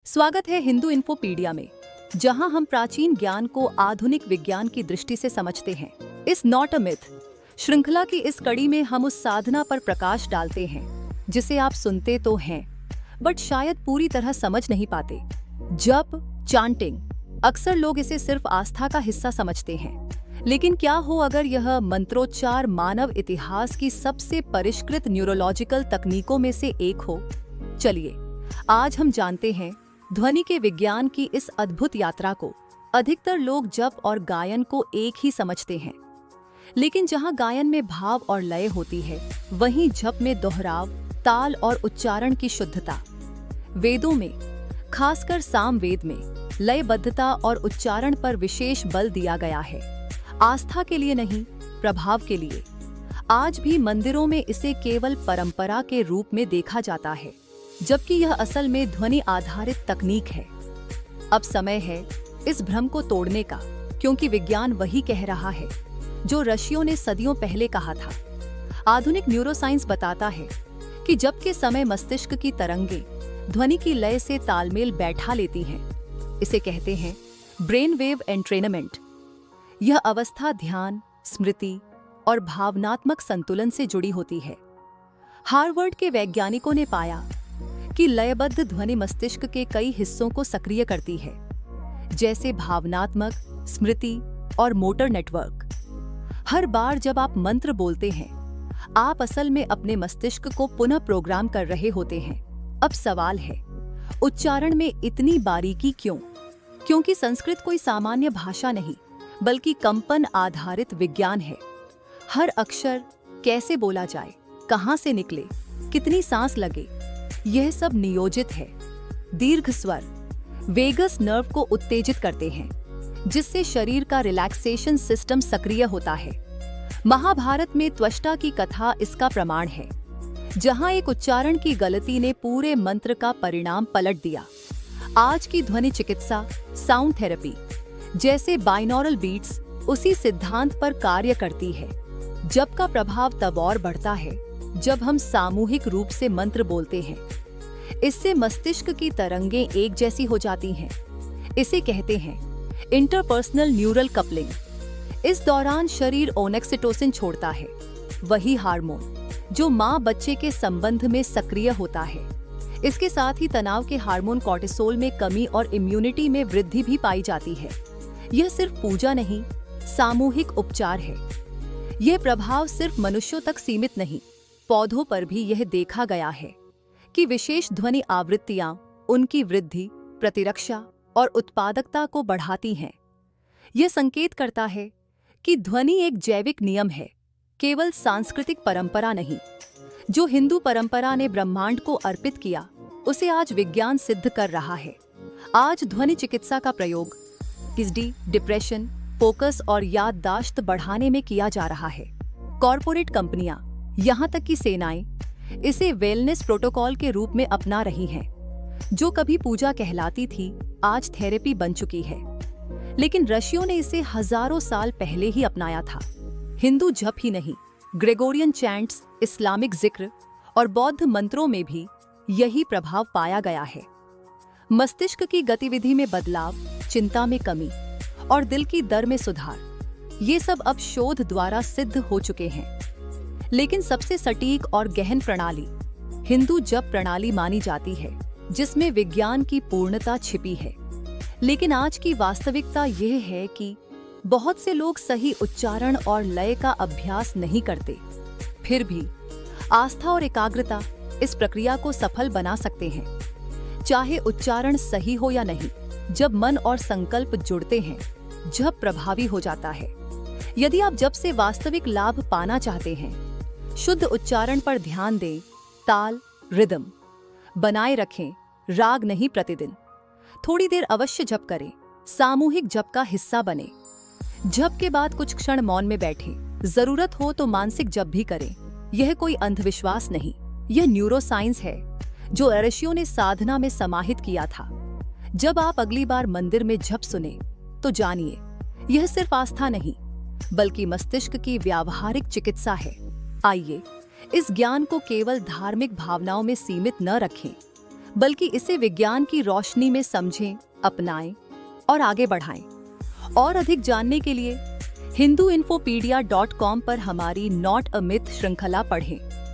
स्वागत है हिंदू इन्फोपीडिया में, जहां हम प्राचीन ज्ञान को आधुनिक विज्ञान की दृष्टि से समझते हैं। इस नॉट अ मिथ श्रृंखला की इस कड़ी में हम उस साधना पर प्रकाश डालते हैं जिसे आप सुनते तो हैं बट शायद पूरी तरह समझ नहीं पाते। जप, चांटिंग, अक्सर लोग इसे सिर्फ आस्था का हिस्सा समझते हैं, लेकिन क्या हो अगर यह मंत्रोच्चार मानव इतिहास की सबसे परिष्कृत न्यूरोलॉजिकल तकनीकों में से एक हो। चलिए आज हम जानते हैं ध्वनि के विज्ञान की इस अद्भुत यात्रा को। अधिकतर लोग जप और गायन को एक ही समझते हैं, लेकिन जहां गायन में भाव और लय होती है, वहीं जप में दोहराव, ताल और उच्चारण की शुद्धता। वेदों में, खासकर सामवेद में, लयबद्धता और उच्चारण पर विशेष बल दिया गया है। आस्था के लिए नहीं, प्रभाव के लिए। आज भी मंदिरों में इसे केवल परंपरा के रूप में देखा जाता है, जबकि यह असल में ध्वनि आधारित तकनीक है। अब समय है इस भ्रम को तोड़ने का, क्योंकि विज्ञान वही कह रहा है जो ऋषियों ने सदियों पहले कहा था। आधुनिक न्यूरोसाइंस बताता है कि जप के समय मस्तिष्क की तरंगें ध्वनि की लय से तालमेल बैठा लेती हैं। इसे कहते हैं ब्रेन वेव एंट्रेनमेंट। यह अवस्था ध्यान, स्मृति और भावनात्मक संतुलन से जुड़ी होती है। हार्वर्ड के वैज्ञानिकों ने पाया कि लयबद्ध ध्वनि मस्तिष्क के कई हिस्सों को सक्रिय करती है, जैसे भावनात्मक, स्मृति और मोटर नेटवर्क। हर बार जब आप मंत्र बोलते हैं, आप असल में अपने मस्तिष्क को पुनः प्रोग्राम कर रहे होते हैं। अब सवाल है, उच्चारण में इतनी बारीकी क्यों? क्योंकि संस्कृत कोई सामान्य भाषा नहीं, बल्कि कंपन आधारित विज्ञान है। हर अक्षर कैसे बोला जाए, कहां से निकले, कितनी सांस लगे, यह सब नियोजित है। दीर्घ स्वर वेगस नर्व को उत्तेजित करते हैं, जिससे शरीर का रिलैक्सेशन सिस्टम सक्रिय होता है। महाभारत में त्वष्टा की कथा इसका प्रमाण है, जहां एक उच्चारण की गलती ने पूरे मंत्र का परिणाम पलट दिया। आज की ध्वनि चिकित्सा, साउंड थेरेपी जैसे बाइनॉरल बीट्स उसी सिद्धांत पर कार्य करती है। जप का प्रभाव तब और बढ़ता है जब हम सामूहिक रूप से मंत्र बोलते हैं। इससे मस्तिष्क की तरंगें एक जैसी हो जाती हैं। इसे कहते हैं इंटरपर्सनल न्यूरल कपलिंग। इस दौरान शरीर ओनेक्सिटोसिन छोड़ता है, वही हार्मोन जो माँ बच्चे के संबंध में सक्रिय होता है। इसके साथ ही तनाव के हार्मोन कॉर्टिसोल में कमी और इम्यूनिटी में वृद्धि भी पाई जाती है। यह सिर्फ पूजा नहीं, सामूहिक उपचार है। यह प्रभाव सिर्फ मनुष्यों तक सीमित नहीं, पौधों पर भी यह देखा गया है कि विशेष ध्वनि आवृत्तियां उनकी वृद्धि, प्रतिरक्षा और उत्पादकता को बढ़ाती हैं। यह संकेत करता है कि ध्वनि एक जैविक नियम है, केवल सांस्कृतिक परंपरा नहीं। जो हिंदू परंपरा ने ब्रह्मांड को अर्पित किया, उसे आज विज्ञान सिद्ध कर रहा है। आज ध्वनि चिकित्सा का प्रयोग एडीएचडी, डिप्रेशन, फोकस और याददाश्त बढ़ाने में किया जा रहा है। कॉरपोरेट कंपनियां, यहाँ तक कि सेनाएं इसे वेलनेस प्रोटोकॉल के रूप में अपना रही हैं। जो कभी पूजा कहलाती थी, आज थेरेपी बन चुकी है। लेकिन ऋषियों ने इसे हजारों साल पहले ही अपनाया था। हिंदू जप ही नहीं, ग्रेगोरियन चैंट्स, इस्लामिक जिक्र और बौद्ध मंत्रों में भी यही प्रभाव पाया गया है। मस्तिष्क की गतिविधि में बदलाव, चिंता में कमी और दिल की दर में सुधार, ये सब अब शोध द्वारा सिद्ध हो चुके हैं। लेकिन सबसे सटीक और गहन प्रणाली हिंदू जप प्रणाली मानी जाती है, जिसमें विज्ञान की पूर्णता छिपी है। लेकिन आज की वास्तविकता यह है कि बहुत से लोग सही उच्चारण और लय का अभ्यास नहीं करते। फिर भी आस्था और एकाग्रता इस प्रक्रिया को सफल बना सकते हैं। चाहे उच्चारण सही हो या नहीं, जब मन और संकल्प जुड़ते हैं, जप प्रभावी हो जाता है। यदि आप जप से वास्तविक लाभ पाना चाहते हैं, शुद्ध उच्चारण पर ध्यान दें, ताल, रिदम बनाए रखें, राग नहीं प्रतिदिन। थोड़ी देर अवश्य जप करें, सामूहिक जप का हिस्सा बने। जप के बाद कुछ क्षण मौन में बैठें, जरूरत हो तो मानसिक जप भी करें। यह कोई अंधविश्वास नहीं, यह न्यूरोसाइंस है जो ऋषियों ने साधना में समाहित किया था। जब आप अगली बार मंदिर में जप सुने, तो जानिए यह सिर्फ आस्था नहीं, बल्कि मस्तिष्क की व्यावहारिक चिकित्सा है। आइए इस ज्ञान को केवल धार्मिक भावनाओं में सीमित न रखें, बल्कि इसे विज्ञान की रोशनी में समझें, अपनाएं और आगे बढ़ाएं। और अधिक जानने के लिए hinduinfopedia.com पर हमारी नॉट अ मिथ श्रृंखला पढ़ें।